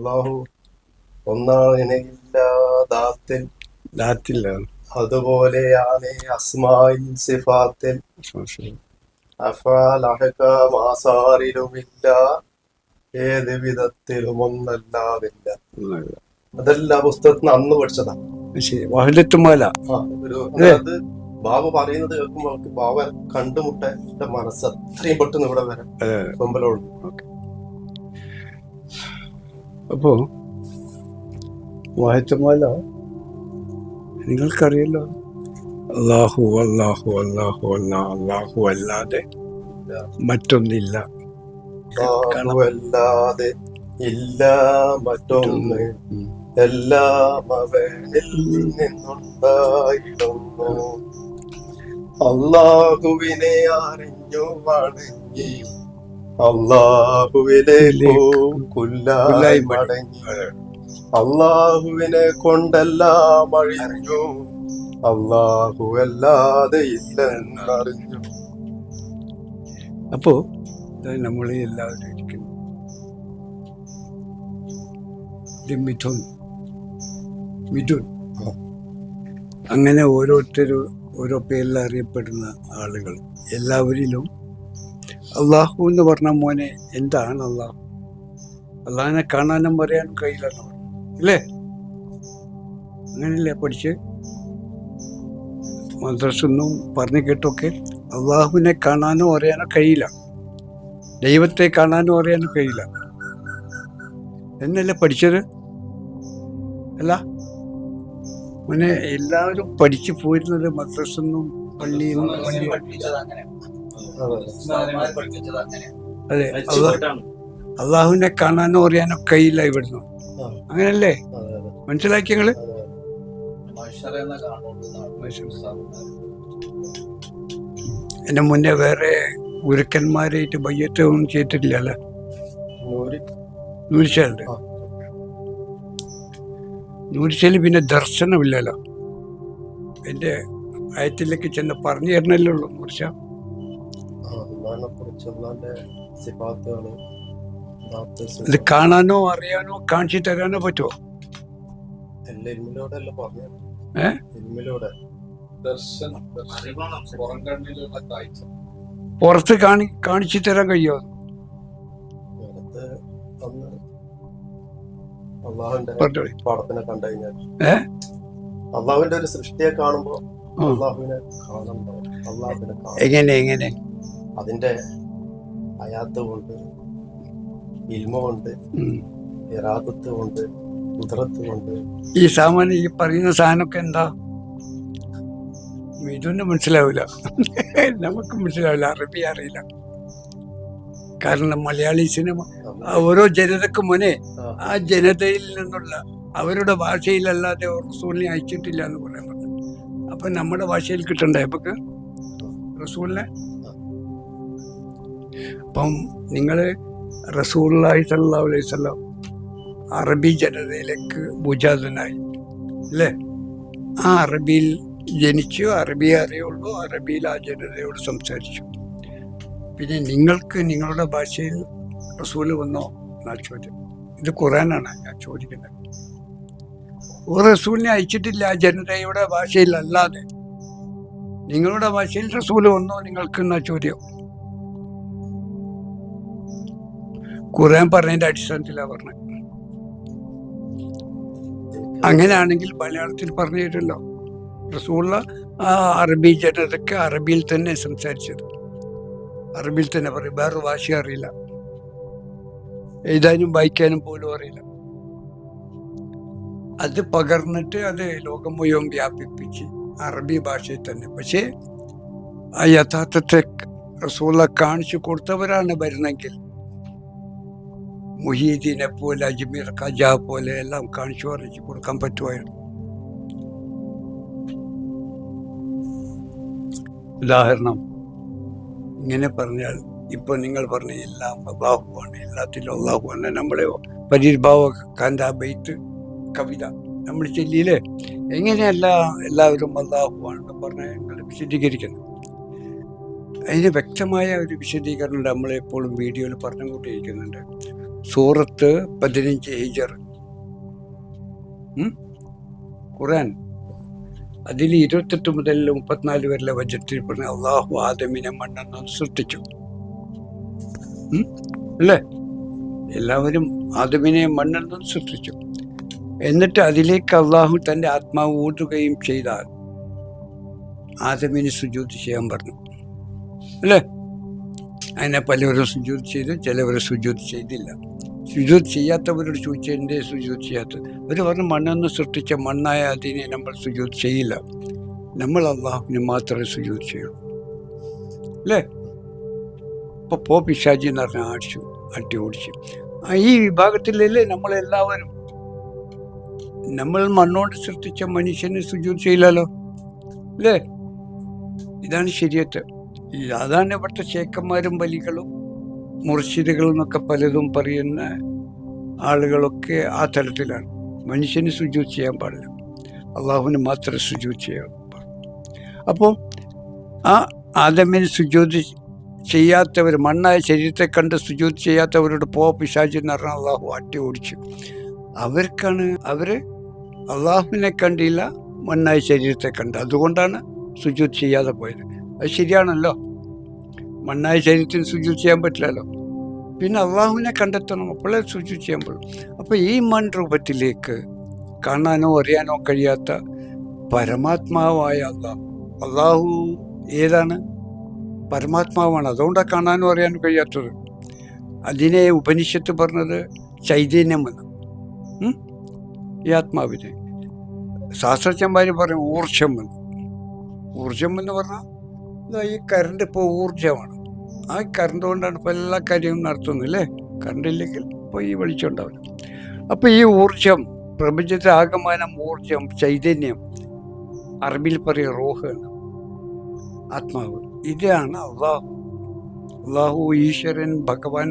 അള്ളാഹു ഒന്നാണില്ലാതാത്തിൽ അതുപോലെയാണ് അസ്മായിൽ സിഫാത്തിൽ അഫാൽ അഹ്കാം ആസാറിലുമില്ല, ഏത് വിധത്തിലും ഒന്നല്ലാതില്ല. അതെല്ലാ പുസ്തകത്തിന് അന്ന് പഠിച്ചതാ. അത് ബാബ പറയുന്നത് കേൾക്കുമ്പോൾ അവർക്ക് ബാബ കണ്ടുമുട്ടാൻ മനസ്സ് അത്രയും പെട്ടെന്ന് ഇവിടെ വരാം മുമ്പിലോട്. അപ്പോ വാഹിത്തമാല നിങ്ങൾക്കറിയല്ലോ, അല്ലാഹു അല്ലാഹു അല്ലാഹു അല്ലാഹു അല്ലാതെ മറ്റൊന്നില്ല, അല്ലാതെ ഇല്ല മറ്റൊന്ന്, എല്ലാം അവനിൽ നിന്നുണ്ടായിരുന്നു. അല്ലാഹുവിനെ അറിഞ്ഞു വണങ്ങി അല്ലാഹുവിലേക്കുല്ലായി മടങ്ങി, അല്ലാഹുവിനെ കൊണ്ടെല്ലാം അഴിഞ്ഞു, അല്ലാഹു അല്ലാതെ ഇല്ലെന്നറിഞ്ഞു. അപ്പോ നമ്മളെ എല്ലാവരും ഇരിക്കുന്നു. മിഥുൻ അങ്ങനെ ഓരോരുത്തരും ഓരോ പേരിൽ അറിയപ്പെടുന്ന ആളുകൾ എല്ലാവരിലും അള്ളാഹു എന്ന് പറഞ്ഞ മോനെ എന്താണ് അള്ളാഹു? അള്ളാഹിനെ കാണാനും പറയാനും കഴിയില്ലെന്ന് പറഞ്ഞു അല്ലേ? അങ്ങനെയല്ലേ പഠിച്ച് മദ്രസൊന്നും പറഞ്ഞു കേട്ടൊക്കെ? അള്ളാഹുവിനെ കാണാനോ അറിയാനോ കഴിയില്ല, ദൈവത്തെ കാണാനോ അറിയാനോ കഴിയില്ല എന്നല്ലേ പഠിച്ചത്? അല്ല മോനെ, എല്ലാവരും പഠിച്ചു പോയിരുന്നത് മദ്രസൊന്നും പള്ളിയും അതെ. അള്ളാഹുവിനെ കാണാനോ അറിയാനോ കഴിയില്ല ഇവിടുന്ന്, അങ്ങനല്ലേ മനസ്സിലാക്കി ഞങ്ങള്? എന്റെ മുന്നേ വേറെ ഗുരുക്കന്മാരായിട്ട് ബയ്യത്തൊന്നും ചെയ്തിട്ടില്ല അല്ലേ? നൂരിശാലുണ്ട്. നൂരിശാല് പിന്നെ ദർശനമില്ലല്ലോ. എന്റെ ആയത്തിലേക്ക് ചെന്ന് പറഞ്ഞു തരണല്ലേ ഉള്ളൂ നൂരിശ. ഇത് കാണാനോ അറിയാനോ കാണിച്ചു തരാനോ പറ്റുമോ? പുറത്ത് കാണിച്ചു തരാൻ കഴിയോ? പടത്തിനെ കണ്ടു കഴിഞ്ഞാൽ അള്ളാഹുവിന്റെ ഒരു സൃഷ്ടിയെ കാണുമ്പോ അള്ളാഹുവിനെ എങ്ങനെ അതിന്റെ ഹയാത്ത് കൊണ്ട്, ഇൽമ കൊണ്ട്, ഇറാദത്ത് കൊണ്ട്, കുദ്റത്ത് കൊണ്ട്. ഈ സാമാന്യ ഈ പറയുന്ന സാധനമൊക്കെ എന്താ? ഇതൊന്നും മനസ്സിലാവില്ല, നമുക്ക് മനസ്സിലാവില്ല, അറബി അറിയില്ല. കാരണം മലയാളി സിനിമ ഓരോ ജനതക്ക് മുന്നേ ആ ജനതയിൽ നിന്നുള്ള അവരുടെ ഭാഷയിലല്ലാതെ റസൂലിനെ അയച്ചിട്ടില്ല എന്ന് പറയാൻ പറ്റും. അപ്പൊ നമ്മുടെ ഭാഷയിൽ കിട്ടണ്ടേ നമുക്ക് റസൂലിനെ? അപ്പം നിങ്ങള് റസൂലുള്ളാഹി സ്വല്ലല്ലാഹു അലൈഹി വസല്ലം അറബി ജനതയിലേക്ക് ഭുജാതനായി അല്ലേ? ആ അറബിയിൽ ജനിച്ചു, അറബിയെ അറിയുള്ളൂ, അറബിയിൽ ആ ജനതയോട് സംസാരിച്ചു. പിന്നെ നിങ്ങൾക്ക് നിങ്ങളുടെ ഭാഷയിൽ റസൂല് വന്നോ എന്നാ ചോദ്യം. ഇത് ഖുർആനാണ് ഞാൻ ചോദിക്കുന്നത്. ഒരു റസൂലിനെ അയച്ചിട്ടില്ല ആ ജനതയുടെ ഭാഷയിൽ അല്ലാതെ. നിങ്ങളുടെ ഭാഷയിൽ റസൂല് വന്നോ നിങ്ങൾക്ക് എന്നാ ചോദ്യം. ഖുർആൻ പറഞ്ഞതിന്റെ അടിസ്ഥാനത്തിലാണ് പറഞ്ഞത്. അങ്ങനെയാണെങ്കിൽ മലയാളത്തിൽ പറഞ്ഞു തരുമല്ലോ. റസൂലുള്ള ആ അറബി ജനതയ്ക്ക് അറബിയിൽ തന്നെ സംസാരിച്ചത്, അറബിയിൽ തന്നെ പറയും. വേറൊരു ഭാഷ അറിയില്ല, എഴുതാനും വായിക്കാനും പോലും അറിയില്ല. അത് പകർന്നിട്ട് അത് ലോകം മുഴുവൻ വ്യാപിപ്പിച്ച് അറബി ഭാഷയിൽ തന്നെ. പക്ഷേ ആ യഥാർത്ഥത്തെ റസൂല കാണിച്ചു കൊടുത്തവരാണ് വരുന്നെങ്കിൽ മുഹീദ്ദീനെ പോലെ, അജ്മീർ ഖജാ പോലെ എല്ലാം കാണിച്ചു അറിയിച്ചു കൊടുക്കാൻ പറ്റുമായിരുന്നു. ഉദാഹരണം ഇങ്ങനെ പറഞ്ഞാൽ, ഇപ്പൊ നിങ്ങൾ പറഞ്ഞ എല്ലാം അള്ളാഹുവാണ്, എല്ലാത്തിലും അള്ളാഹുവാണ്. നമ്മളെ പരിഭാവ കാന്ത ബൈത്ത് കവിത നമ്മൾ ചൊല്ലിയില്ലേ? എങ്ങനെയല്ല എല്ലാവരും അള്ളാഹുവാണെന്ന് പറഞ്ഞ് നിങ്ങൾ വിശദീകരിക്കുന്നു. അതിന് വ്യക്തമായ ഒരു വിശദീകരണം നമ്മളെപ്പോഴും വീഡിയോയിൽ പറഞ്ഞുകൊണ്ടിരിക്കുന്നുണ്ട്. സൂറത്ത് 15 ഹിജർ, ഖുർആൻ, അതിൽ 28 മുതൽ 34 വരെയുള്ള വചനത്തിൽ പറഞ്ഞ അള്ളാഹു ആദമിനെ മണ്ണെന്ന് സൃഷ്ടിച്ചു. അല്ലേ? എല്ലാവരും ആദമിനെ മണ്ണെന്ന് സൃഷ്ടിച്ചു. എന്നിട്ട് അതിലേക്ക് അള്ളാഹു തൻ്റെ ആത്മാവ് ഊതുകയും ചെയ്താൽ ആദമിന് സുജൂദ് ചെയ്യാൻ പറഞ്ഞു. അല്ലേ? അതിനെ പലവരും സുജൂദ് ചെയ്തു, ചിലവർ സുജൂദ് ചെയ്തില്ല. സുജൂദ് ചെയ്യാത്തവരോട് ചോദിച്ചാൽ എന്തേ സുജൂദ് ചെയ്യാത്തത്? അവർ പറഞ്ഞു മണ്ണെന്ന് സൃഷ്ടിച്ച മണ്ണായ അതിനെ നമ്മൾ സുജൂദ് ചെയ്യില്ല, നമ്മൾ അള്ളാഹുവിന് മാത്രമേ സുജൂദ് ചെയ്യൂ. അല്ലേ? അപ്പോൾ പിശാചി എന്ന് പറഞ്ഞാൽ അട്ടി ഓടിച്ചു. ഈ വിഭാഗത്തിലല്ലേ നമ്മളെല്ലാവരും. നമ്മൾ മണ്ണോട് സൃഷ്ടിച്ച മനുഷ്യന് സുജൂദ് ചെയ്യില്ലല്ലോ. അല്ലേ? ഇതാണ് ശരീഅത്ത്. അതാണ് ഇവിടുത്തെ ശേഖന്മാരും ബലികളും മുർശിദുകളും എന്നൊക്കെ പലതും പറയുന്ന ആളുകളൊക്കെ ആ തലത്തിലാണ്. മനുഷ്യന് സുജൂദ് ചെയ്യാൻ പാടില്ല, അള്ളാഹുവിന് മാത്രമേ സുജൂദ് ചെയ്യാൻ പാടില്ല. അപ്പോൾ ആ ആദമിന് സുജൂദ് ചെയ്യാത്തവർ, മണ്ണായ ശരീരത്തെ കണ്ട് സുജൂദ് ചെയ്യാത്തവരോട് പിശാചി എന്ന് പറഞ്ഞാൽ അള്ളാഹു അട്ടി ഓടിച്ചു. അവർ അള്ളാഹുവിനെ കണ്ടില്ല, മണ്ണായ ശരീരത്തെ കണ്ട്, അതുകൊണ്ടാണ് സുജൂദ് ചെയ്യാതെ പോയത്. അത് ശരിയാണല്ലോ, മണ്ണായ ശരീരത്തിന് സുജൂദ് ചെയ്യാൻ പറ്റില്ലല്ലോ. പിന്നെ അള്ളാഹുവിനെ കണ്ടെത്തണം, അപ്പോഴേ സുജൂദ് ചെയ്യാൻ പറ്റും. അപ്പോൾ ഈ രൂപത്തിലേക്ക് കാണാനോ അറിയാനോ കഴിയാത്ത പരമാത്മാവായ അള്ളാഹു ഏതാണ്? പരമാത്മാവാണ്. അതുകൊണ്ടാണ് കാണാനോ അറിയാനോ കഴിയാത്തത്. അതിനെ ഉപനിഷത്ത് പറഞ്ഞത് ചൈതന്യമെന്ന്, ഈ ആത്മാവിനെ. ശാസ്ത്രജ്ഞന്മാർ പറയും ഊർജം എന്ന്. ഊർജം എന്ന് പറഞ്ഞാൽ ഈ കറണ്ട് ഇപ്പോൾ ഊർജമാണ്. ആ കറണ്ട് കൊണ്ടാണ് ഇപ്പോൾ എല്ലാ കാര്യവും നടത്തുന്നത്. അല്ലേ? കറണ്ട് ഇല്ലെങ്കിൽ ഇപ്പോൾ ഈ വെളിച്ചം ഉണ്ടാവില്ല. അപ്പോൾ ഈ ഊർജം, പ്രപഞ്ചത്തെ ആകമാനം ഊർജം, ചൈതന്യം, അറബിയിൽ പറയും റൂഹ് എന്ന്, ആത്മാവ്. ഇതാണ് അള്ളാഹു, ഈശ്വരൻ, ഭഗവാൻ,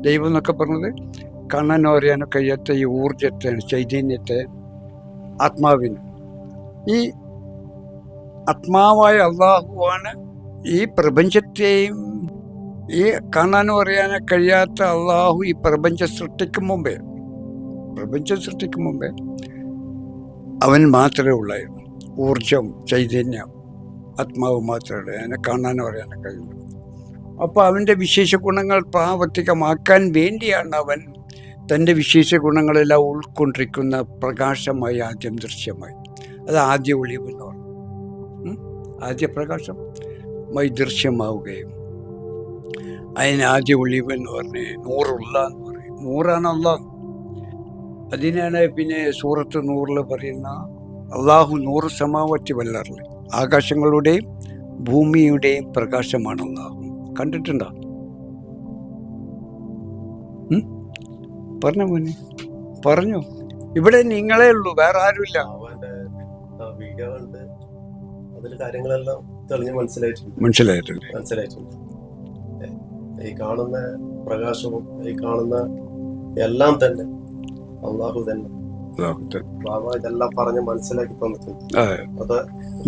ദൈവം എന്നൊക്കെ പറഞ്ഞത് കാണാനോ അറിയാനോ കഴിയാത്ത ഈ ഊർജത്തെ, ചൈതന്യത്തെ, ആത്മാവിന്. ഈ ആത്മാവായ അള്ളാഹുവാണ് ഈ പ്രപഞ്ചത്തെയും, ഈ കാണാനോ അറിയാനോ കഴിയാത്ത അള്ളാഹു ഈ പ്രപഞ്ചം സൃഷ്ടിക്കും മുമ്പേ അവൻ മാത്രമേ ഉള്ളായിരുന്നു. ഊർജം, ചൈതന്യം, ആത്മാവ് മാത്രമേ അതിനെ കാണാനോ അറിയാനോ കഴിയുള്ളൂ. അപ്പോൾ അവൻ്റെ വിശേഷ ഗുണങ്ങൾ പ്രാവർത്തികമാക്കാൻ വേണ്ടിയാണ് അവൻ തൻ്റെ വിശേഷ ഗുണങ്ങളെല്ലാം ഉൾക്കൊണ്ടിരിക്കുന്ന പ്രകാശമായി ആദ്യം ദൃശ്യമായി. അത് ആദ്യ ഒളിവ് എന്ന് പറഞ്ഞു. ആദ്യ പ്രകാശമായി ദൃശ്യമാവുകയും അതിന് ആദ്യ ഒളിവ് എന്ന് പറഞ്ഞ് നൂറുള്ള എന്ന് പറയും. നൂറാണ് അള്ളാഹ്. അതിനാണ് പിന്നെ സൂറത്ത് നൂറിൽ പറയുന്ന അള്ളാഹു 100 സമാവത്തി വല്ലറിൽ, ആകാശങ്ങളുടെയും ഭൂമിയുടെയും പ്രകാശമാണ് അള്ളാഹു. കണ്ടിട്ടുണ്ടോ? പറഞ്ഞ മോനെ, പറഞ്ഞു. ഇവിടെ നിങ്ങളേ ഉള്ളൂ, വേറെ ആരുമില്ല. വീഡിയോ കണ്ട് അതിൽ കാര്യങ്ങളെല്ലാം തെളിഞ്ഞ് മനസ്സിലായിട്ടുണ്ട്. ഈ കാണുന്ന പ്രകാശവും ഈ കാണുന്ന എല്ലാം തന്നെ അള്ളാഹു തന്നെ. ബാബ ഇതെല്ലാം പറഞ്ഞ് മനസ്സിലാക്കി തന്നിട്ടുണ്ട്. അത്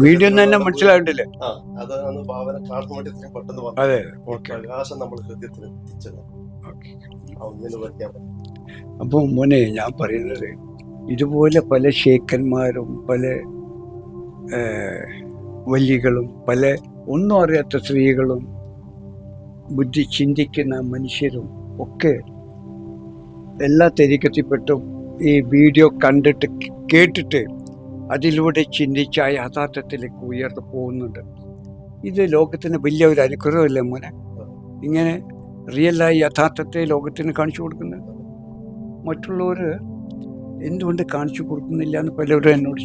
വീഡിയോ തന്നെ മനസ്സിലായിട്ടില്ലേ? അതാണ് ബാബനെ കാണാൻ വേണ്ടി പെട്ടെന്ന് പറഞ്ഞു. പ്രകാശം നമ്മൾ ഹൃദയത്തിൽ എത്തിച്ചത്. അപ്പോൾ മോനെ, ഞാൻ പറയുന്നത് ഇതുപോലെ പല ശേഖന്മാരും, പല വലികളും, പല ഒന്നും അറിയാത്ത സ്ത്രീകളും, ബുദ്ധി ചിന്തിക്കുന്ന മനുഷ്യരും ഒക്കെ എല്ലാ തരീക്കത്തിൽപ്പെട്ടും ഈ വീഡിയോ കണ്ടിട്ട് കേട്ടിട്ട് അതിലൂടെ ചിന്തിച്ച് ആ യാഥാർത്ഥ്യത്തിലേക്ക് ഉയർന്നു പോകുന്നുണ്ട്. ഇത് ലോകത്തിന് വലിയ ഒരു അനുഗ്രഹമല്ലേ മോനെ? ഇങ്ങനെ റിയലായി യഥാർത്ഥത്തെ ലോകത്തിന് കാണിച്ചു കൊടുക്കുന്നത്. മറ്റുള്ളവർ എന്തുകൊണ്ട് കാണിച്ചു കൊടുക്കുന്നില്ല എന്ന് പലരും എന്നോട്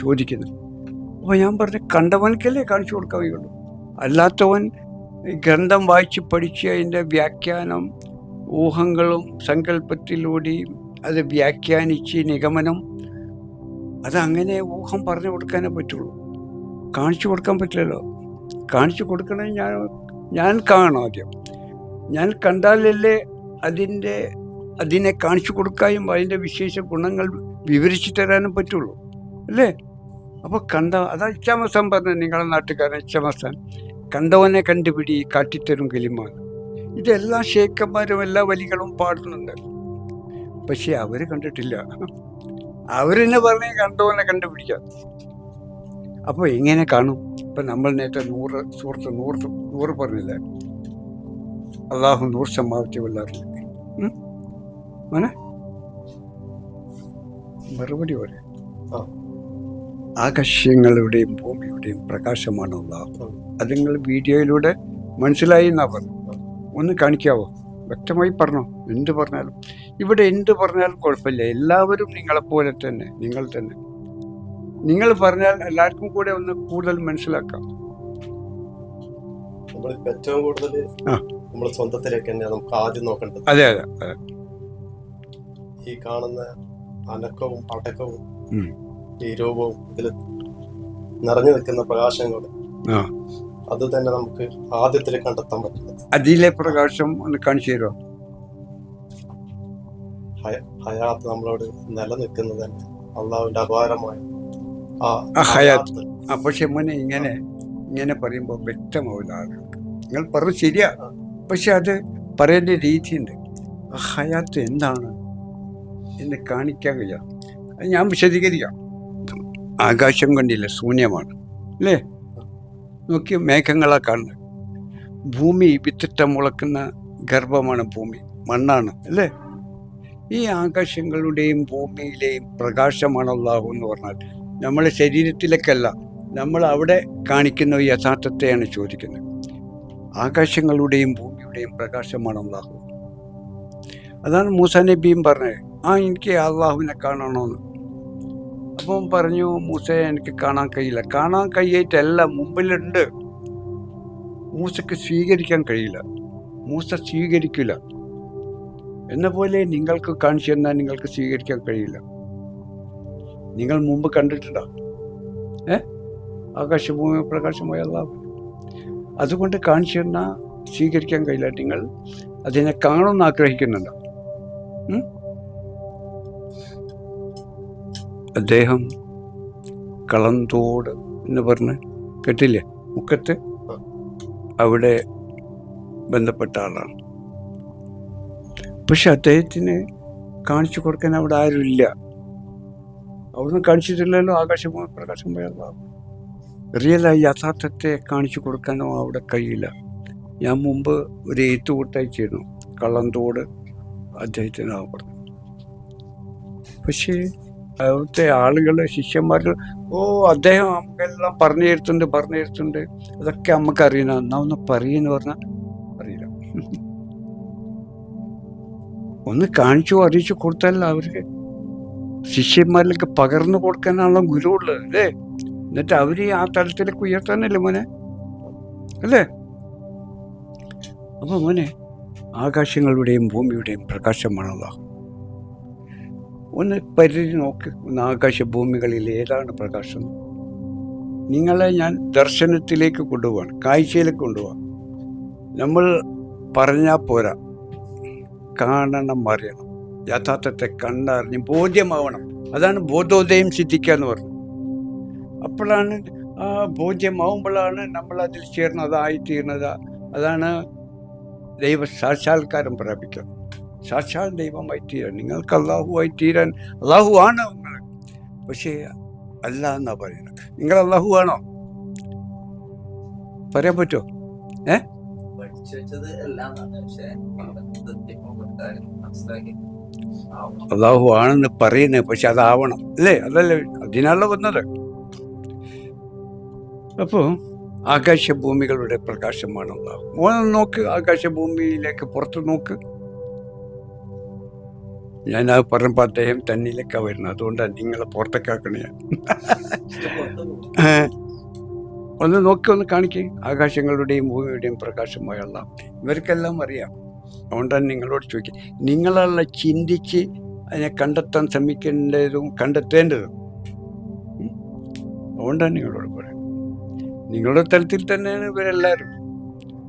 ചോദിക്കുന്നു. അപ്പോൾ ഞാൻ പറഞ്ഞു, കണ്ടവനക്കല്ലേ കാണിച്ചു കൊടുക്കാൻ കഴിയുള്ളൂ. അല്ലാത്തവൻ ഗ്രന്ഥം വായിച്ച് പഠിച്ച് അതിൻ്റെ വ്യാഖ്യാനം, ഊഹങ്ങളും സങ്കല്പത്തിലൂടെയും അത് വ്യാഖ്യാനിച്ച് നിഗമനം, അതങ്ങനെ ഊഹം പറഞ്ഞു കൊടുക്കാനേ പറ്റുള്ളൂ, കാണിച്ചു കൊടുക്കാൻ പറ്റില്ലല്ലോ. കാണിച്ചു കൊടുക്കണമെങ്കിൽ ഞാൻ കാണണം ആദ്യം. ഞാൻ കണ്ടാലല്ലേ അതിനെ കാണിച്ചു കൊടുക്കാനും അതിൻ്റെ വിശേഷ ഗുണങ്ങൾ വിവരിച്ചു തരാനും പറ്റുള്ളൂ, അല്ലേ? അപ്പോൾ അതാ ഇച്ചാമസ്ഥാൻ പറഞ്ഞത്, നിങ്ങളുടെ നാട്ടുകാരൻ ഇച്ചാമസ്ഥാൻ, കണ്ടവനെ കണ്ടുപിടി കാട്ടിത്തരും കലിമാണ്. ഇതെല്ലാ ഷേഖന്മാരും എല്ലാ വലികളും പാടുന്നുണ്ട്. പക്ഷെ അവര് കണ്ടിട്ടില്ല. അവരെന്നെ പറഞ്ഞ് കണ്ടോന്നെ കണ്ടുപിടിക്കാം. അപ്പോൾ എങ്ങനെ കാണും? ഇപ്പം നമ്മൾ നേരത്തെ 100 പറഞ്ഞില്ലേ, അള്ളാഹു 100 സമാവത്തി വല്ലാറില്ല. മോനെ മറുപടി പറയാം. ആ. ആകാശങ്ങളുടെയും ഭൂമിയുടെയും പ്രകാശമാണ് അള്ളാഹു. അത് നിങ്ങൾ വീഡിയോയിലൂടെ മനസ്സിലായി എന്നാ പറഞ്ഞു. ഒന്ന് കാണിക്കാവോ? വ്യക്തമായി പറഞ്ഞോ. എന്ത് പറഞ്ഞാലും ഇവിടെ എന്ത് പറഞ്ഞാലും കുഴപ്പമില്ല. എല്ലാവരും നിങ്ങളെപ്പോലെ തന്നെ, നിങ്ങൾ പറഞ്ഞാൽ എല്ലാവർക്കും കൂടെ ഒന്ന് കൂടുതൽ മനസ്സിലാക്കാം. നമ്മളിപ്പോ ഏറ്റവും കൂടുതൽ നമ്മൾ സ്വന്തത്തിലേക്ക് തന്നെയാണ് നമുക്ക് ആദ്യം നോക്കേണ്ടത്. അതെ. ഈ കാണുന്ന അനക്കവും അടക്കവും ഈ രൂപവും ഇതിൽ നിറഞ്ഞു നിൽക്കുന്ന പ്രകാശങ്ങളും അത് തന്നെ നമുക്ക് ആദ്യത്തിൽ കണ്ടെത്താൻ പറ്റുന്നത്. അതിലെ പ്രകാശം ഒന്ന് കാണിച്ചു തരുമോ? ഹയാത്ത് നമ്മളോട് നിലനിൽക്കുന്നത് തന്നെ അള്ളാഹുവിന്റെ അപാരമായ ഹയാത്ത്. പക്ഷെ മോനെ ഇങ്ങനെ പറയുമ്പോൾ വ്യക്തമാവില്ല ആളുകൾക്ക്. നിങ്ങൾ പറഞ്ഞു ശരിയാ, പക്ഷെ അത് പറയേണ്ട രീതിയുണ്ട്. ഹയാത്ത് എന്താണ് എന്ന് കാണിക്കാൻ കഴിയാം. അത് ഞാൻ വിശദീകരിക്കാം. ആകാശം കണ്ടില്ല, ശൂന്യമാണ് അല്ലേ? നോക്കി മേഘങ്ങളെ കാണുന്നത്. ഭൂമി വിത്തിട്ട മുളക്കുന്ന ഗർഭമാണ് ഭൂമി, മണ്ണാണ് അല്ലേ? ഈ ആകാശങ്ങളുടെയും ഭൂമിയിലെയും പ്രകാശമാണ് അല്ലാഹു എന്ന് പറഞ്ഞാൽ നമ്മളെ ശരീരത്തിലേക്കല്ല, നമ്മൾ അവിടെ കാണിക്കുന്ന യഥാർത്ഥത്തെയാണ് ചോദിക്കുന്നത്. ആകാശങ്ങളുടെയും ഭൂമിയുടെയും പ്രകാശമാണ് അല്ലാഹു. അതാണ് മൂസാ നബിയും പറഞ്ഞത്, എനിക്ക് അള്ളാഹുവിനെ കാണണമെന്ന്. അപ്പം പറഞ്ഞു, മൂസയെ എനിക്ക് കാണാൻ കഴിയില്ല. കാണാൻ കഴിയായിട്ടല്ല, മുമ്പിലുണ്ട്. മൂസക്ക് സ്വീകരിക്കാൻ കഴിയില്ല, മൂസ സ്വീകരിക്കില്ല. എന്ന പോലെ നിങ്ങൾക്ക് കാണിച്ചു തന്നാൽ നിങ്ങൾക്ക് സ്വീകരിക്കാൻ കഴിയില്ല. നിങ്ങൾ മുമ്പ് കണ്ടിട്ടുണ്ടോ? ആകാശഭൂമി പ്രകാശമായ അല്ലാഹു. അതുകൊണ്ട് കാണിച്ചു തന്നാൽ സ്വീകരിക്കാൻ കഴിയില്ല. നിങ്ങൾ അതിനെ കാണുമെന്ന് ആഗ്രഹിക്കുന്നുണ്ടോ? അദ്ദേഹം കളന്തോട് എന്ന് പറഞ്ഞ് കേട്ടില്ലേ, മുക്കത്ത്, അവിടെ ബന്ധപ്പെട്ട ആളാണ്. പക്ഷെ അദ്ദേഹത്തിന് കാണിച്ചു കൊടുക്കാൻ അവിടെ ആരുമില്ല. അവിടുന്ന് കാണിച്ചിട്ടില്ലല്ലോ ആകാശഭൂമി പ്രകാശം പോയല്ലോ. റിയലായി യഥാർത്ഥത്തെ കാണിച്ചു കൊടുക്കാനോ അവിടെ കഴിയില്ല. ഞാൻ മുമ്പ് ഒരു എഴുത്തുകൂട്ടയച്ചിരുന്നു, കള്ളന്തോട് അദ്ദേഹത്തിനാണ് പറഞ്ഞു. പക്ഷേ അവിടുത്തെ ആളുകൾ, ശിഷ്യന്മാർ, അദ്ദേഹം നമുക്കെല്ലാം പറഞ്ഞു തരുത്തുണ്ട്, അതൊക്കെ നമുക്ക് അറിയണം. എന്നാ ഒന്ന് പറയുമെന്ന് പറഞ്ഞാൽ അറിയില്ല. ഒന്ന് കാണിച്ചു അറിയിച്ചു കൊടുത്തല്ല അവർക്ക്. ശിഷ്യന്മാരിലേക്ക് പകർന്നു കൊടുക്കാനാണല്ലോ ഗുരു ഉള്ളത് അല്ലേ? എന്നിട്ട് അവര് ആ തലത്തിലേക്ക് ഉയർത്താനല്ലേ മോനെ, അല്ലേ? അപ്പൊ മോനെ, ആകാശങ്ങളുടെയും ഭൂമിയുടെയും പ്രകാശമാണല്ലോ. ഒന്ന് പരിധി നോക്ക്, ഒന്ന് ആകാശഭൂമികളിൽ ഏതാണ് പ്രകാശം? നിങ്ങളെ ഞാൻ ദർശനത്തിലേക്ക് കൊണ്ടുപോവാണ്, കാഴ്ചയിലേക്ക് കൊണ്ടുപോവാം. നമ്മൾ പറഞ്ഞാൽ പോരാ, കാണണം, അറിയണം, യഥാർത്ഥത്തെ കണ്ടറിഞ്ഞ് ബോധ്യമാവണം. അതാണ് ബോധോദയം സിദ്ധിക്കുക എന്ന് പറഞ്ഞത്. അപ്പോഴാണ് ആ ബോധ്യമാവുമ്പോഴാണ് നമ്മൾ അതിൽ ചേർന്നതായിത്തീർന്നത്. അതാണ് ദൈവ സാക്ഷാത്കാരം പ്രാപിക്കുക, സാക്ഷാൽ ദൈവമായി തീരാൻ. നിങ്ങൾക്ക് അള്ളാഹുവായി തീരാൻ അള്ളാഹു ആണ് നിങ്ങൾ. പക്ഷേ അല്ല എന്നാ പറയുന്നത്. നിങ്ങൾ അള്ളാഹു ആണോ? പറയാൻ പറ്റുമോ? അള്ളാഹു ആണെന്ന് പറയുന്നത്, പക്ഷെ അതാവണം അല്ലേ? അതല്ലേ അതിനാണല്ലോ വന്നത്. അപ്പോ ആകാശഭൂമികളുടെ പ്രകാശമാണ് അള്ളാഹു. മോനെ നോക്ക്, ആകാശഭൂമിയിലേക്ക് പുറത്ത് നോക്ക്. ഞാൻ അത് പറഞ്ഞപ്പോൾ അദ്ദേഹം തന്നിലേക്കാണ് വരുന്നത്. അതുകൊണ്ടാണ് നിങ്ങളെ പുറത്തേക്കാക്കണേ. ഒന്ന് നോക്കി, ഒന്ന് കാണിക്കേ. ആകാശങ്ങളുടെയും ഭൂമിയുടെയും പ്രകാശമായ അല്ലാഹു. ഇവർക്കെല്ലാം അറിയാം. അതുകൊണ്ടാണ് നിങ്ങളോട് ചോദിക്കുക. നിങ്ങളല്ല ചിന്തിച്ച് അതിനെ കണ്ടെത്താൻ ശ്രമിക്കേണ്ടതും കണ്ടെത്തേണ്ടതും. അതുകൊണ്ടാണ് നിങ്ങളോട് പറയുന്നത്. നിങ്ങളുടെ തലത്തിൽ തന്നെയാണ് ഇവരെല്ലാവരും.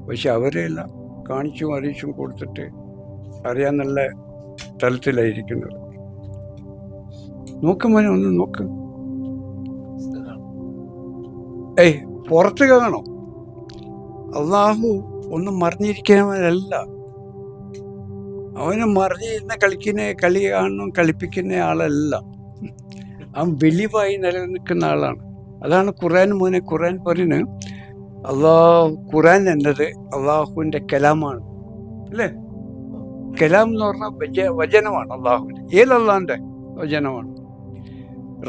പക്ഷെ അവരെല്ലാം കാണിച്ചും അറിയിച്ചും കൊടുത്തിട്ട് അറിയാൻ നല്ല തലത്തിലായിരിക്കുന്നത്. നോക്കുമ്പോൾ ഒന്ന് നോക്ക്. പുറത്ത് കാണണം. അള്ളാഹു ഒന്നും മറിഞ്ഞിരിക്കുന്നവനല്ല. അവന് മറിഞ്ഞിരുന്ന് കളി കാണണം, കളിപ്പിക്കുന്ന ആളല്ല. അവൻ വെളിവായി നിലനിൽക്കുന്ന ആളാണ്. അതാണ് ഖുർആൻ മോനെ. ഖുർആൻ പറയുന്നത് ഖുർആൻ എന്നത് അള്ളാഹുവിൻ്റെ കലാമാണ്, അല്ലേ? കലാം എന്ന് പറഞ്ഞാൽ വചനമാണ് അള്ളാഹുവിൻ്റെ. ഏതല്ലാൻ്റെ വചനമാണ്?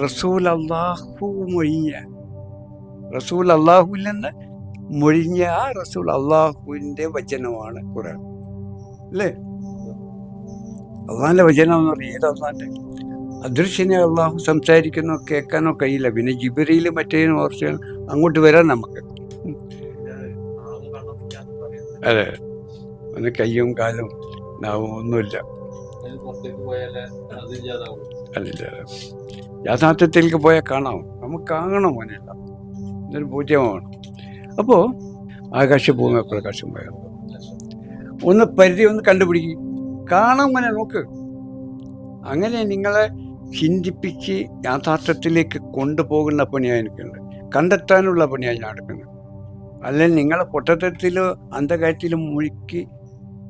റസൂൽ അള്ളാഹുവിൽ നിന്ന് മൊഴിഞ്ഞ ആ റസൂൽ അള്ളാഹുവിൻ്റെ വചനമാണ് ഖുർആൻ, അല്ലേ? അള്ളാഹിൻ്റെ വചനം എന്ന് പറഞ്ഞാൽ ഏത് അള്ളാഹിൻ്റെ? അദൃശ്യനെ അള്ളാഹു സംസാരിക്കുന്നോ കേൾക്കാനോ കഴിയില്ല. പിന്നെ ജിബ്രീൽ മറ്റേതിനും ഓർച്ച അങ്ങോട്ട് വരാൻ നമുക്ക്. അതെ, ഒന്ന് കയ്യും കാലും നാവും ഒന്നുമില്ല. അല്ല, യാഥാർത്ഥ്യത്തിലേക്ക് പോയാൽ കാണാം, നമുക്ക് കാണണം മോനില്ല. ഇതൊരു പൂജ്യമാണ്. അപ്പോൾ ആകാശഭൂമി പ്രകാശം പോയാൽ ഒന്ന് പരിധി ഒന്ന് കണ്ടുപിടിക്കും, കാണാൻ മോനെ നോക്ക്. അങ്ങനെ നിങ്ങളെ ചിന്തിപ്പിച്ച് യാഥാർത്ഥ്യത്തിലേക്ക് കൊണ്ടുപോകുന്ന പണിയാണ് എനിക്കുണ്ട്, കണ്ടെത്താനുള്ള പണിയാണ് ഞാൻ എടുക്കുന്നത്. അല്ലെങ്കിൽ നിങ്ങളെ പൊട്ടത്തരത്തിലോ അന്ധകാരത്തിലും മുഴുക്കി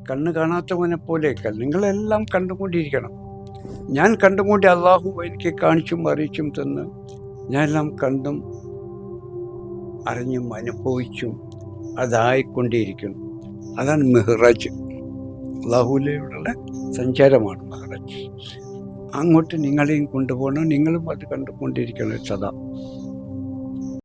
കണ്ണ് കാണാത്തവനെ പോലെയൊക്കെ നിങ്ങളെല്ലാം കണ്ടുകൊണ്ടിരിക്കണം. ഞാൻ കണ്ടുകൊണ്ട് അള്ളാഹു എനിക്ക് കാണിച്ചും അറിയിച്ചും തന്ന് ഞാനെല്ലാം കണ്ടും അറിഞ്ഞും അനുഭവിച്ചും അതായിക്കൊണ്ടേയിരിക്കണം. അതാണ് മെഹ്റാജ്. അള്ളാഹുവിലൂടെയുള്ള സഞ്ചാരമാണ് മെഹ്റാജ്. അങ്ങോട്ട് നിങ്ങളെയും കൊണ്ടുപോകണം, നിങ്ങളും അത് കണ്ടുകൊണ്ടിരിക്കണം സദാ.